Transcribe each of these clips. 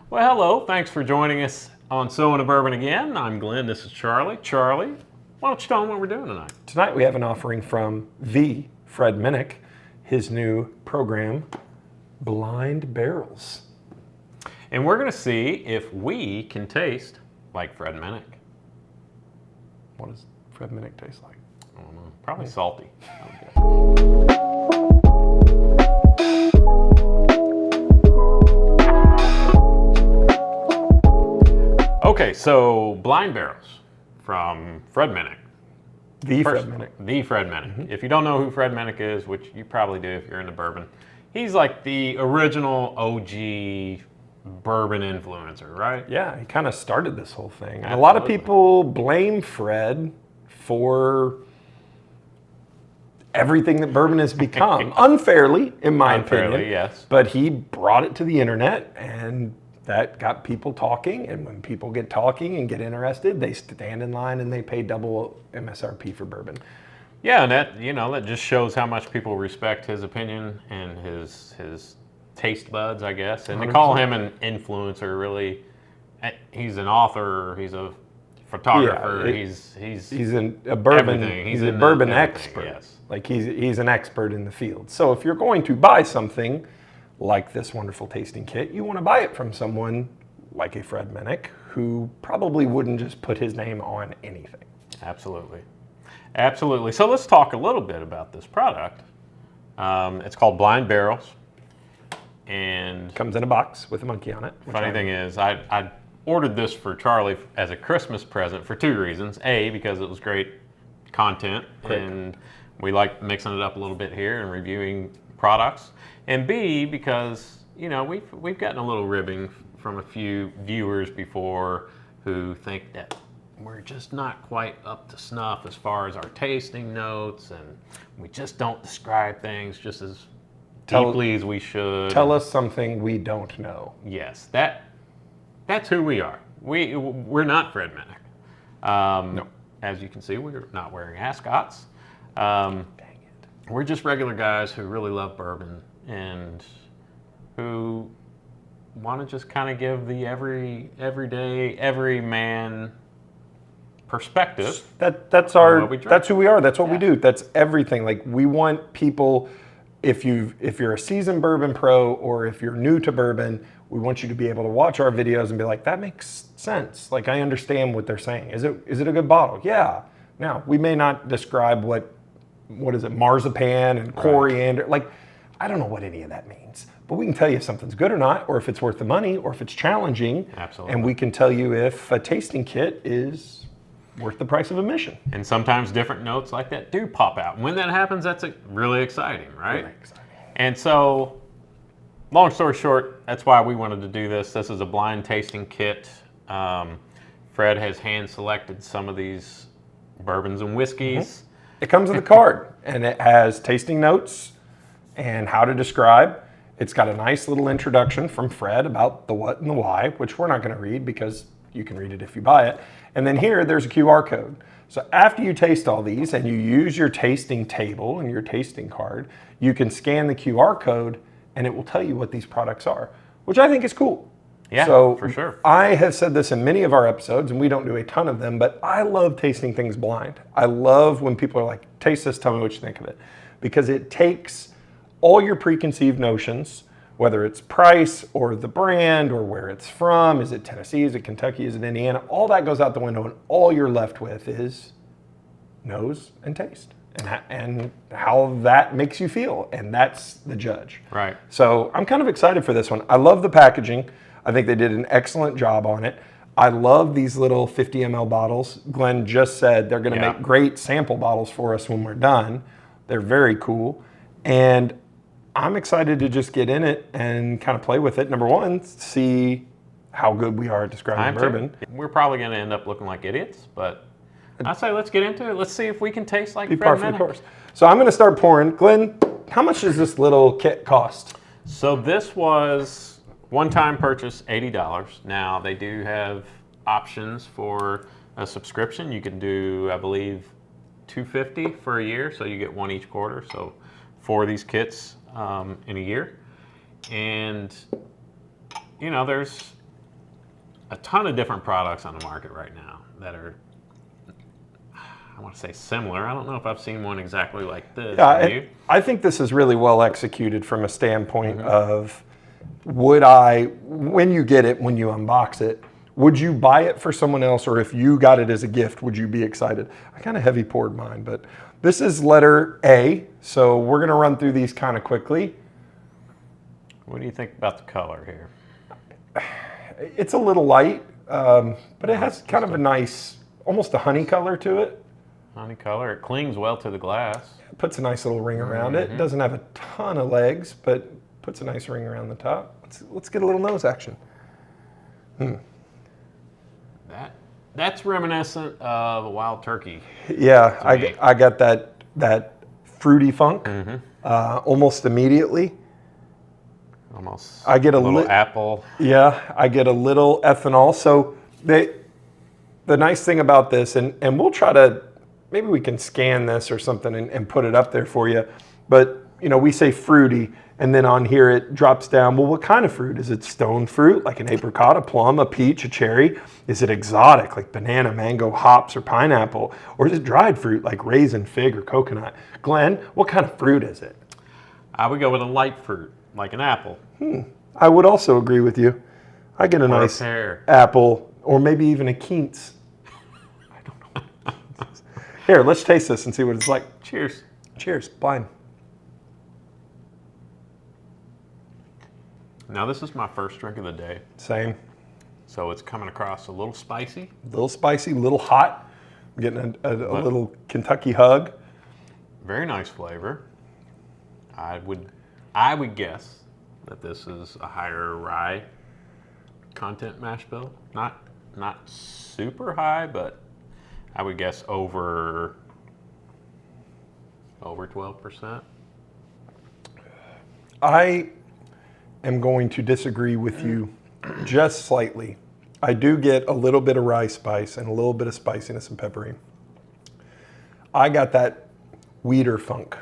Well, hello. Thanks for joining us on Sowing a Bourbon again. I'm Glenn. This is Charlie. Charlie, why don't you tell them what we're doing tonight? Tonight we have an offering from the Fred Minnick, his new program, Blind Barrels. And we're going to see if we can taste like Fred Minnick. What does Fred Minnick taste like? I don't know. Probably salty. Okay, so Blind Barrels from Fred Minnick. Fred Minnick. The Fred Minnick. If you don't know who Fred Minnick is, which you probably do if you're into bourbon, he's like the original OG bourbon influencer, right? Yeah, he kind of started this whole thing. And a Absolutely. lot of people blame Fred for everything that bourbon has become. Unfairly, in my opinion. Yes. But he brought it to the internet, and that got people talking. And when people get talking and get interested, they stand in line and they pay double MSRP for bourbon. Yeah, and that just shows how much people respect his opinion and his taste buds, I guess. And to call him an influencer, really, he's an author, he's a photographer, Yeah, he's a bourbon. everything. He's a bourbon everything, expert. yes. Like he's an expert in the field. So if you're going to buy something like this wonderful tasting kit, you want to buy it from someone like a Fred Minnick, who probably wouldn't just put his name on anything. Absolutely. Absolutely. So let's talk a little bit about this product. It's called Blind Barrels. And Comes in a box with a monkey on it. funny thing is, I ordered this for Charlie as a Christmas present for two reasons. A, because it was great content, and we like mixing it up a little bit here and reviewing products. And B, because we've gotten a little ribbing from a few viewers before who think that we're just not quite up to snuff as far as our tasting notes, and we just don't describe things just as deeply as we should. Tell us something we don't know. Yes, that's who we are. We're not Fred Minnick. No. As you can see, we're not wearing ascots. Dang it. We're just regular guys who really love bourbon and who want to just kind of give the everyday, every man perspective. That's who we are. That's what we do. That's everything. Like, we want people, if you're a seasoned bourbon pro or if you're new to bourbon, we want you to be able to watch our videos and be like, that makes sense. Like, I understand what they're saying. Is it a good bottle? Yeah. Now, we may not describe what is it, marzipan and coriander. Right. Like, I don't know what any of that means, but we can tell you if something's good or not, or if it's worth the money, or if it's challenging. Absolutely. And we can tell you if a tasting kit is worth the price of admission. And sometimes different notes like that do pop out. And when that happens, that's really exciting, right? Really exciting. And so, long story short, that's why we wanted to do this. This is a blind tasting kit. Fred has hand selected some of these bourbons and whiskeys. It comes with a card, and it has tasting notes and how to describe. It's got a nice little introduction from Fred about the what and the why, which we're not going to read because you can read it if you buy it. And then here, there's a QR code. So after you taste all these and you use your tasting table and your tasting card, you can scan the QR code and it will tell you what these products are, which I think is cool. Yeah, so for sure. I have said this in many of our episodes, and we don't do a ton of them, but I love tasting things blind. I love when people are like, taste this, tell me what you think of it. Because it takes all your preconceived notions, whether it's price or the brand or where it's from, is it Tennessee, is it Kentucky, is it Indiana, all that goes out the window, and all you're left with is nose and taste. And how that makes you feel, and that's the judge. Right. So I'm kind of excited for this one. I love the packaging. I think they did an excellent job on it. I love these little 50 ml bottles. Glenn just said they're going to make great sample bottles for us when we're done. They're very cool. And I'm excited to just get in it and kind of play with it. Number one, see how good we are at describing bourbon. We're probably going to end up looking like idiots, but I say let's get into it. Let's see if we can taste like Be Fred par for the Minnick. course. So I'm going to start pouring. Glenn, how much does this little kit cost? So this was one-time purchase, $80. Now they do have options for a subscription. You can do, I believe, $250 for a year, so you get one each quarter. So 4 of these kits in a year, and there's a ton of different products on the market right now that are, I want to say similar. I don't know if I've seen one exactly like this. Have you? I think this is really well executed from a standpoint of, would I, when you get it, when you unbox it, would you buy it for someone else, or if you got it as a gift, would you be excited? I kind of heavy poured mine, but this is letter A, so we're going to run through these kind of quickly. What do you think about the color here? It's a little light, but it has kind of a nice, almost a honey color to it. Honey color. It clings well to the glass. It puts a nice little ring around it. It doesn't have a ton of legs, but puts a nice ring around the top. Let's get a little nose action. That's reminiscent of a wild turkey. Yeah, I got that fruity funk almost immediately. Almost. I get a little apple. Yeah, I get a little ethanol. So the nice thing about this, and we'll try to, maybe we can scan this or something and put it up there for you. But we say fruity, and then on here it drops down. Well, what kind of fruit? Is it stone fruit, like an apricot, a plum, a peach, a cherry? Is it exotic, like banana, mango, hops, or pineapple? Or is it dried fruit, like raisin, fig, or coconut? Glenn, what kind of fruit is it? I would go with a light fruit, like an apple. I would also agree with you. I get a nice apple, or maybe even a quince. I don't know. Here, let's taste this and see what it's like. Cheers. Cheers. Blind. Now, this is my first drink of the day. Same. So it's coming across a little spicy. A little spicy, a little hot. I'm getting a little Kentucky hug. Very nice flavor. I would guess that this is a higher rye content mash bill. Not super high, but I would guess over 12%. I am going to disagree with you just slightly. I do get a little bit of rye spice and a little bit of spiciness and peppery. I got that wheater funk.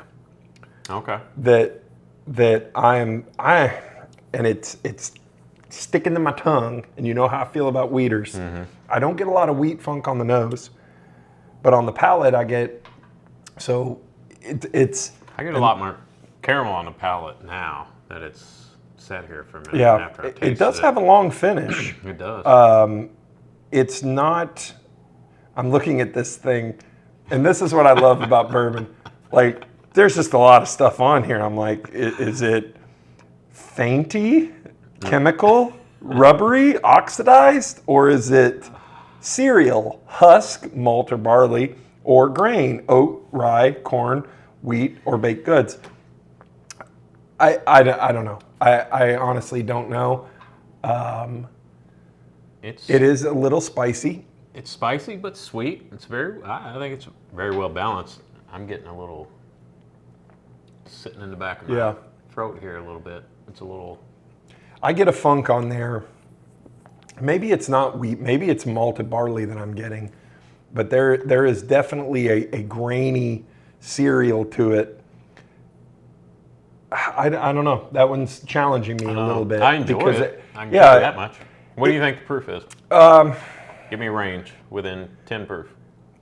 Okay. That and it's sticking to my tongue, and you know how I feel about wheaters. I don't get a lot of wheat funk on the nose, but on the palate I get, so it's. I get a lot more caramel on the palate now that it's sat here for a minute. Yeah, after I tasted it does have a long finish. It does. It's not, I'm looking at this thing, and this is what I love about bourbon. Like, there's just a lot of stuff on here. I'm like, is it fainty, chemical, rubbery, oxidized, or is it cereal, husk, malt or barley, or grain, oat, rye, corn, wheat, or baked goods? I don't know. I honestly don't know. It is a little spicy. It's spicy but sweet. I think it's very well balanced. I'm getting a little sitting in the back of my throat here a little bit. It's a little. I get a funk on there. Maybe it's not wheat. Maybe it's malted barley that I'm getting. But there is definitely a grainy cereal to it. I don't know. That one's challenging me a little bit. I enjoy it. I can tell you that much. What do you think the proof is? Give me a range within 10 proof.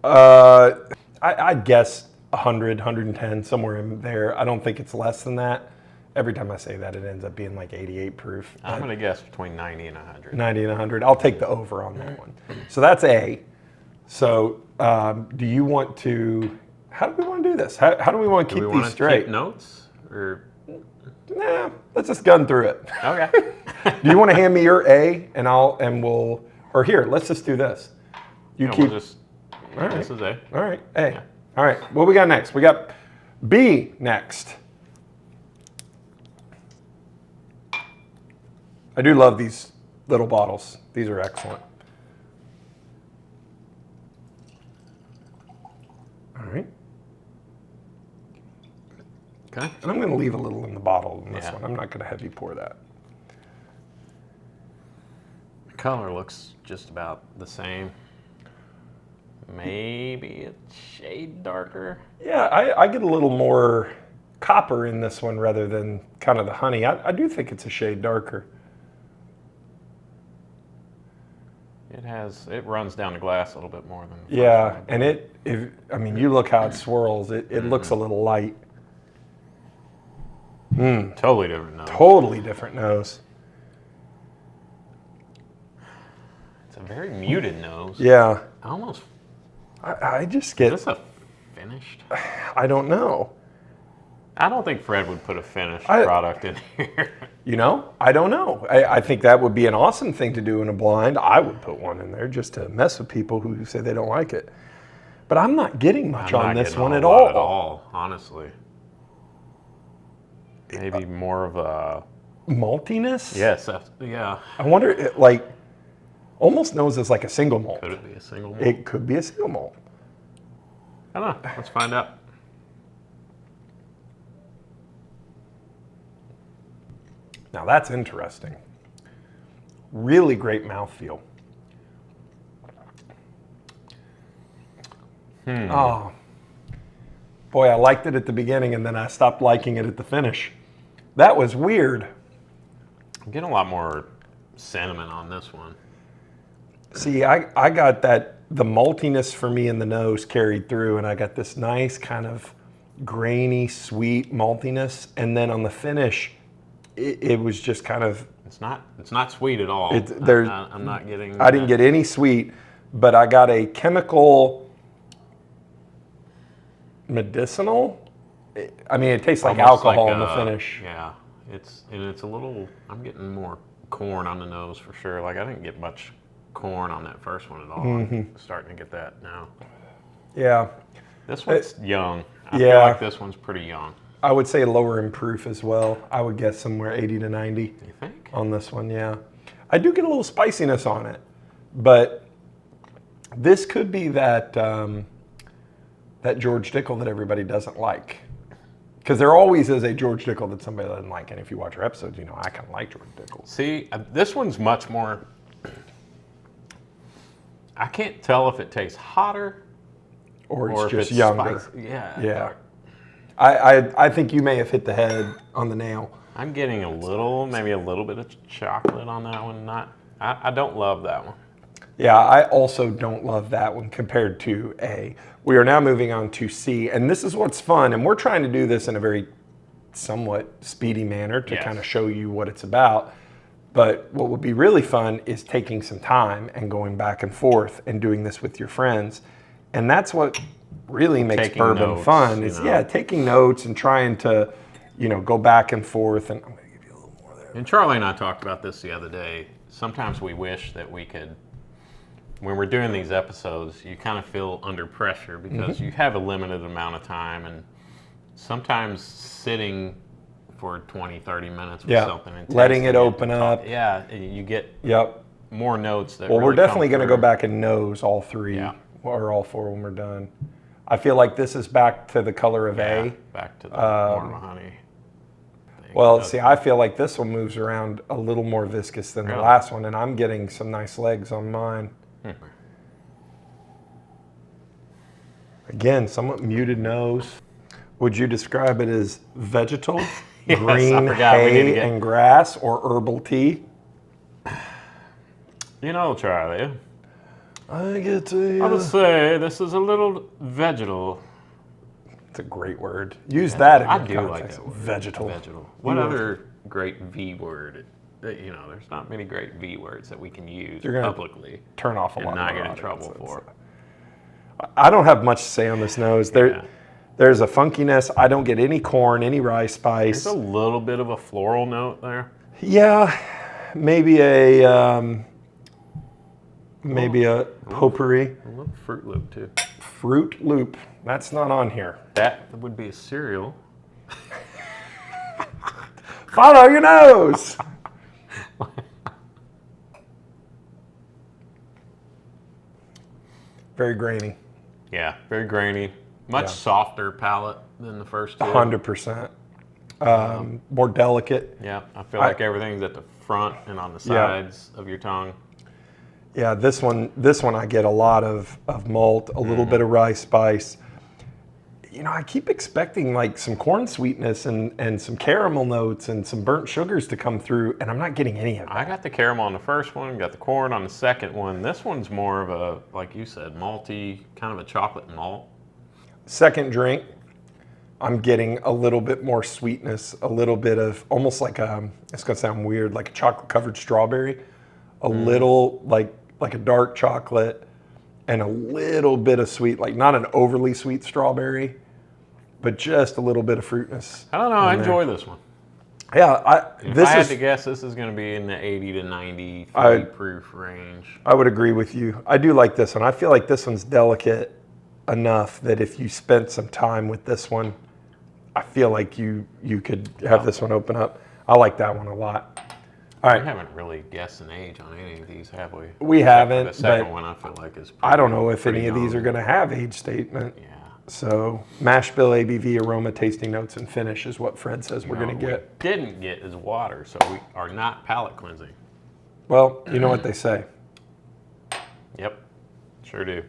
I'd guess 100, 110, somewhere in there. I don't think it's less than that. Every time I say that, it ends up being like 88 proof. I'm going to guess between 90 and 100. 90 and 100. I'll take the over on that one. So that's A. So do you want to, how do we want to do this? How do we want to keep these straight? Keep notes? Or? Nah, let's just gun through it. Okay. Do you want to hand me your A or here, let's just do this. All right. This is A. All right, A. Yeah. All right, what we got next? We got B next. I do love these little bottles. These are excellent. All right. Okay. And I'm going to leave a little in the bottle in this one. I'm not going to heavy pour that. The color looks just about the same. Maybe a shade darker. Yeah, I get a little more copper in this one rather than kind of the honey. I do think it's a shade darker. It runs down the glass a little bit more than the Yeah, first one. and you look how it swirls. It looks a little light. Totally different nose. Totally different nose. It's a very muted nose. Yeah, Almost. I just Is get. this a finished? I don't know. I don't think Fred would put a finished I- product in here. You know, I don't know. I think that would be an awesome thing to do in a blind. I would put one in there just to mess with people who say they don't like it. But I'm not getting much I'm on not this getting one a at lot all. At all, honestly. Maybe more of a Maltiness? yes. Yeah. I wonder, almost nose is like a single malt. Could it be a single malt? It could be a single malt. I don't know. Let's find out. Now that's interesting. Really great mouthfeel. Oh, boy, I liked it at the beginning and then I stopped liking it at the finish. That was weird. I'm getting a lot more cinnamon on this one. See, I got the maltiness for me in the nose carried through, and I got this nice kind of grainy, sweet maltiness. And then on the finish, it was just kind of, It's not sweet at all. I'm not getting. I didn't get any sweet, but I got a chemical medicinal. I mean, it tastes like almost alcohol like in the finish. Yeah, it's a little. I'm getting more corn on the nose for sure. Like I didn't get much corn on that first one at all. I'm starting to get that now. Yeah, This one's young. I yeah. feel like this one's pretty young. I would say lower in proof as well. I would guess somewhere 80 to 90 You think? on this one, yeah. I do get a little spiciness on it, but this could be that that George Dickel that everybody doesn't like. Because there always is a George Dickel that somebody doesn't like, and if you watch our episodes, you know I kind of like George Dickel. See, this one's much more. I can't tell if it tastes hotter Or or it's if just it's younger. spicy. Yeah. Yeah. I think you may have hit the head on the nail. I'm getting maybe a little bit of chocolate on that one. I don't love that one. Yeah, I also don't love that one compared to A. We are now moving on to C, and this is what's fun, and we're trying to do this in a very somewhat speedy manner to Yes. kind of show you what it's about. But what would be really fun is taking some time and going back and forth and doing this with your friends. And that's what really makes Taking bourbon notes, fun is, you know. yeah, taking notes and trying to, go back and forth. And I'm going to give you a little more there. And Charlie and I talked about this the other day. Sometimes we wish that we could, when we're doing these episodes, you kind of feel under pressure because you have a limited amount of time, and sometimes sitting for 20, 30 minutes with Yeah, something and letting tasting it open up. Yeah, you get Yep. more notes that Well, really we're definitely come going to go through. back and nose all three Yeah. or all four when we're done. I feel like this is back to the color of Yeah, A. back to the more honey thing. Well, That's- see, I feel like this one moves around a little more viscous than the Really? last one, and I'm getting some nice legs on mine. Again, somewhat muted nose. Would you describe it as vegetal, Yes, I green forgot. We need to hay get- and grass, or herbal tea? Charlie, I get to. I would say this is a little vegetal. It's a great word. Use that in I your do like context. that word. Vegetal. Vegetal. What You other great V word? There's not many great V words that we can use You're gonna publicly Turn off a and lot. not of our get in trouble audience. for. I don't have much to say on this nose. Yeah. There's a funkiness. I don't get any corn, any rye spice. There's a little bit of a floral note there. Yeah, maybe a potpourri. A little Fruit Loop too. Fruit Loop. That's not on here. That would be a cereal. Follow your nose. Very grainy. Yeah, very grainy. Much Yeah. softer palate than the first two. 100%. More delicate. Yeah, I feel like everything's at the front and on the sides of your tongue. Yeah, this one I get a lot of malt, a little bit of rye spice. I keep expecting like some corn sweetness and some caramel notes and some burnt sugars to come through, and I'm not getting any of that. I got the caramel on the first one, got the corn on the second one. This one's more of a, like you said, malty, kind of a chocolate malt. Second drink, I'm getting a little bit more sweetness, a little bit of almost like it's gonna sound weird, like a chocolate covered strawberry, a little like a dark chocolate, and a little bit of sweet, like not an overly sweet strawberry, but just a little bit of fruitness. I don't know, I enjoy this one. Yeah, If I had to guess, this is going to be in the 80 to 93 proof range. I would agree with you. I do like this one. I feel like this one's delicate enough that if you spent some time with this one, I feel like you could have this one open up. I like that one a lot. All right. We haven't really guessed an age on any of these, have we? We haven't. The second but one I feel like is pretty, I don't know if any young. of these are going to have age statement. Yeah. So mash bill, ABV, aroma, tasting notes, and finish is what Fred says we're going to get. What we didn't get is water, so we are not palate cleansing. Well, you know what they say. Yep, sure do.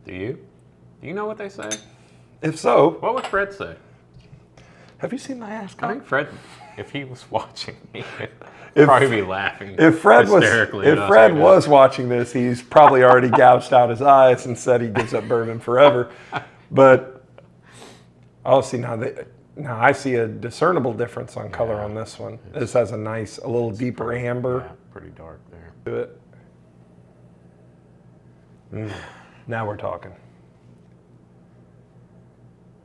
Do you? Do you know what they say? If so, What would Fred say? have you seen my ass I cock? think Fred, if he was watching, he would probably be laughing If Fred hysterically at us Fred right now. was watching this, he's probably already gouged out his eyes and said he gives up bourbon forever. But I'll see now I see a discernible difference on color on this one. This has a little deeper amber Yeah, pretty dark there. to it. Now we're talking.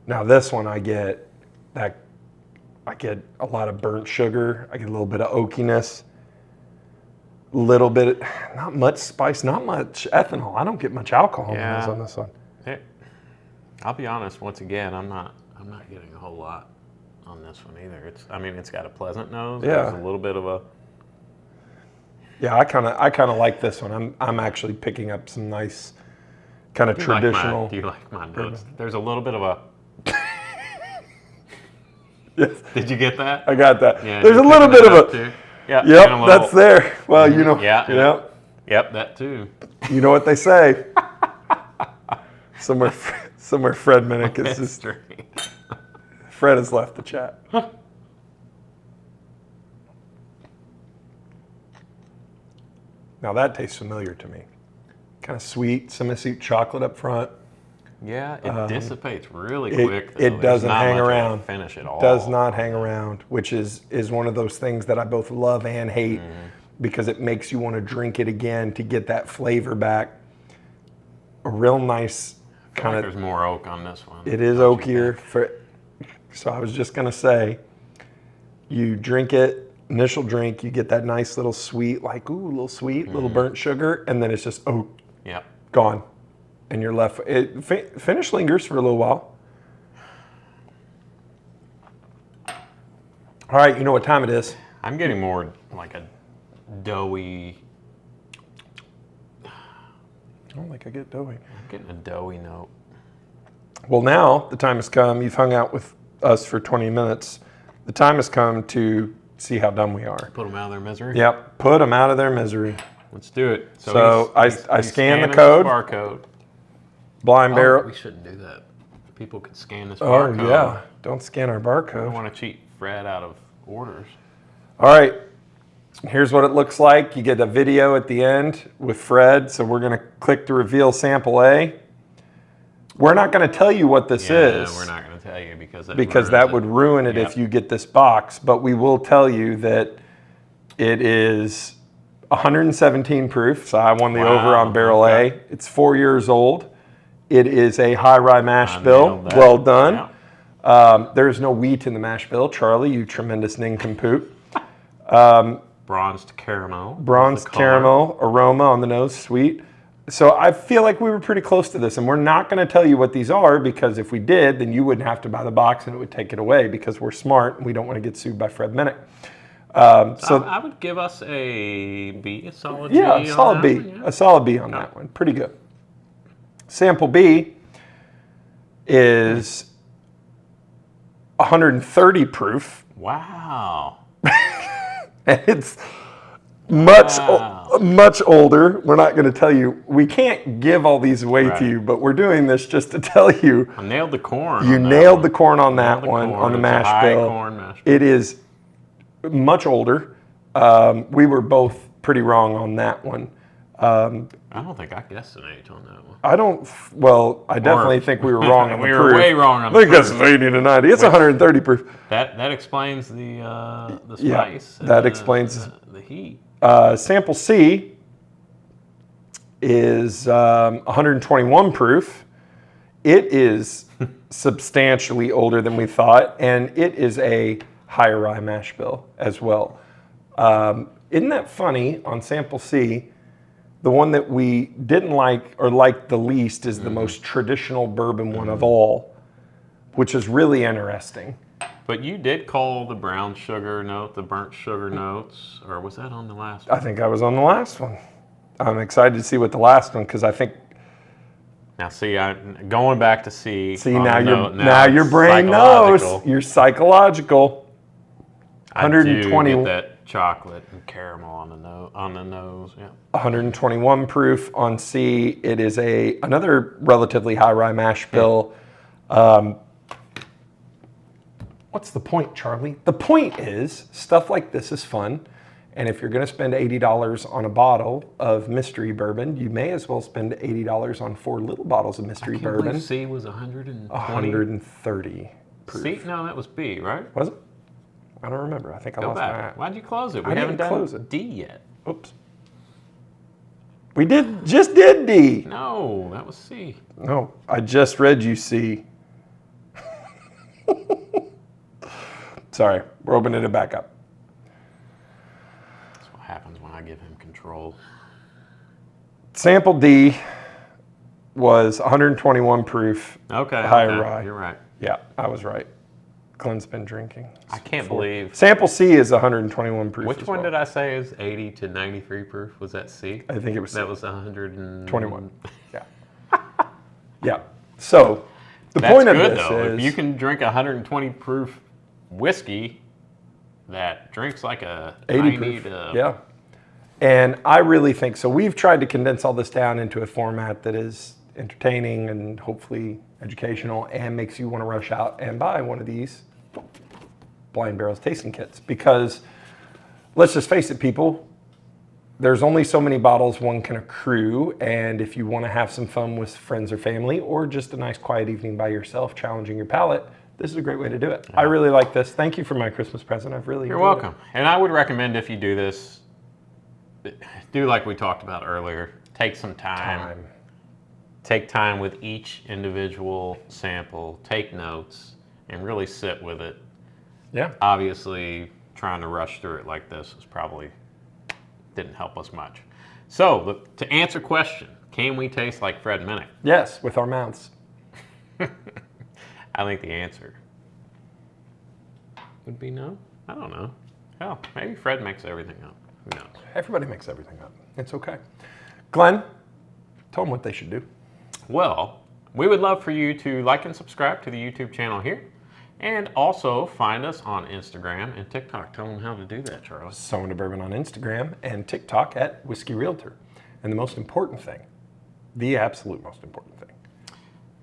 Now this one I get a lot of burnt sugar. I get a little bit of oakiness. Little bit, not much spice, not much ethanol. I don't get much alcohol on this one. I'll be honest. Once again, I'm not getting a whole lot on this one either. It's got a pleasant nose. Yeah. There's a little bit of a. Yeah, I kind of like this one. I'm actually picking up some nice kind of traditional. Do you like my notes? There's a little bit of a. Yes, Did you get that? I got that. Yeah, There's a you're little picking bit that of up a. too? Yeah. Yep, and a little- that's there. Well, you know. Yeah. Yep, that too. You know what they say. Somewhere Fred Minnick is just. Fred has left the chat. Now that tastes familiar to me. Kind of sweet, semi-sweet chocolate up front. Yeah, it dissipates really quick. Though. It There's doesn't not hang much of a around. Finish at all. Does not hang around, which is one of those things that I both love and hate because it makes you want to drink it again to get that flavor back. A real nice kind of. There's more oak on this one. It is don't you oakier. So I was just gonna say, you drink it, initial drink, you get that nice little sweet, like ooh, a little sweet, little burnt sugar, and then it's just oak. Yep. Gone, and you're left. Finish lingers for a little while. All right, you know what time it is. I'm getting more like a doughy. I don't think I get doughy. I'm getting a doughy note. Well, now the time has come. You've hung out with us for 20 minutes. The time has come to see how dumb we are. Put them out of their misery. Yep, put them out of their misery. Let's do it. So I scan the scanning code. Barcode. Blind barrel. We shouldn't do that. People could scan this Oh barcode. yeah, don't scan our I don't barcode. want to cheat Fred out of orders. All right, here's what it looks like. You get a video at the end with Fred. So we're gonna click to reveal sample A. We're not gonna tell you what this is. We're not going to tell you because that would ruin it Yep. if you get this box. But we will tell you that it is 117 proof. So I won the over on barrel okay. A. It's 4 years old. It is a high rye mash bill. nailed that. Well done. Yeah. There is no wheat in the mash bill. Charlie, you tremendous nincompoop. Bronzed caramel. Bronze is the color. caramel, aroma on the nose, sweet. So I feel like we were pretty close to this, and we're not going to tell you what these are because if we did, then you wouldn't have to buy the box and it would take it away because we're smart and we don't want to get sued by Fred Minnick. So I would give us a B, a solid B. yeah, on a solid that B, one, yeah. a solid B on that one. Pretty good. Sample B is 130 proof, Wow. and it's much older. We're not going to tell you. We can't give all these away to you, but we're doing this just to tell you. I nailed the corn. You nailed the corn on that one, on the mash bill. Corn mash bill. It is much older. We were both pretty wrong on that one. I don't think I guessed an age on that one. I definitely think we were wrong on the proof. We were way wrong on the proof. I think it's 80 to 90. It's 130 proof. That explains the spice. That explains the heat. Sample C is 121 proof. It is substantially older than we thought, and it is a higher rye mash bill as well. Isn't that funny? On Sample C, the one that we didn't like or liked the least is the most traditional bourbon one of all, which is really interesting. But you did call the brown sugar note, the burnt sugar notes, or was that on the last one? I think I was on the last one. I'm excited to see what the last one, because I think. Now see, I'm going back to see. See, now your brain knows. You're psychological. 120. I do get that chocolate and caramel on the nose. Yeah. 121 proof on C. It is another relatively high rye mash bill. What's the point, Charlie? The point is, stuff like this is fun. And if you're going to spend $80 on a bottle of mystery bourbon, you may as well spend $80 on 4 little bottles of mystery bourbon. C was 120. 130 proof. C? No, that was B, right? Was it? I don't remember. I think I lost my hat. Why'd you close it? We I haven't didn't close done it. D yet. Oops. We just did D. No, that was C. No, I just read you C. Sorry, we're opening it back up. That's what happens when I give him control. Sample D was 121 proof. Okay. Higher rye. You're right. Yeah, I was right. Glenn's been drinking. I can't believe. Sample C is 121 proof. Which one did I say is 80 to 93 proof? Was that C? I think it was C. That was 121. 21. Yeah. Yeah. So the point of this is, if you can drink 120 proof whiskey that drinks like a 80 proof. Yeah. And I really think so. We've tried to condense all this down into a format that is entertaining and hopefully educational and makes you want to rush out and buy one of these Blind Barrels tasting kits, because let's just face it, people, there's only so many bottles one can accrue, and if you want to have some fun with friends or family, or just a nice quiet evening by yourself challenging your palate, this is a great way to do it. Yeah. I really like this. Thank you for my Christmas present. I've really You're welcome. And I would recommend, if you do this, do like we talked about earlier. Take some time. Take time with each individual sample. Take notes and really sit with it. Yeah. Obviously, trying to rush through it like this didn't help us much. So, to answer question, can we taste like Fred Minnick? Yes, with our mouths. I think the answer would be no. I don't know. Hell, maybe Fred makes everything up. Who knows? Everybody makes everything up. It's okay. Glenn, tell them what they should do. Well, we would love for you to like and subscribe to the YouTube channel here, and also find us on Instagram and TikTok. Tell them how to do that, Charles. Sowing to Bourbon on Instagram and TikTok at Whiskey Realtor. And the most important thing, the absolute most important thing,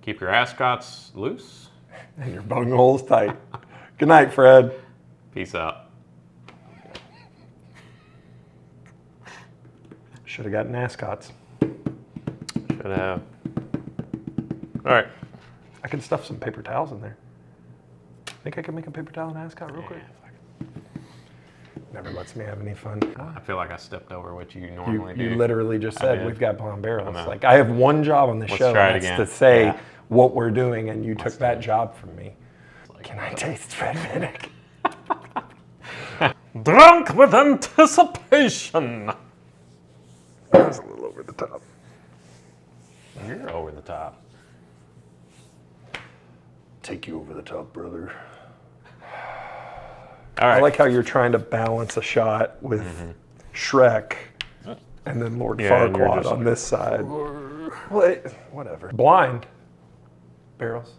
keep your ascots loose and your bungholes tight. Good night, Fred. Peace out. Should have gotten ascots. Should have. All right. I can stuff some paper towels in there. Think I can make a paper towel and ascot real quick? Never lets me have any fun. I feel like I stepped over what you normally do. You literally just said we've got Blind Barrels. Like, I have one job on this show, and that's to say what we're doing, and you took that job from me. Can I taste Fred Minnick? Drunk with anticipation. That was a little over the top. You're over the top. Take you over the top, brother. All right. I like how you're trying to balance a shot with Shrek and then Lord Farquaad on this side. Well, whatever. Blind Barrels.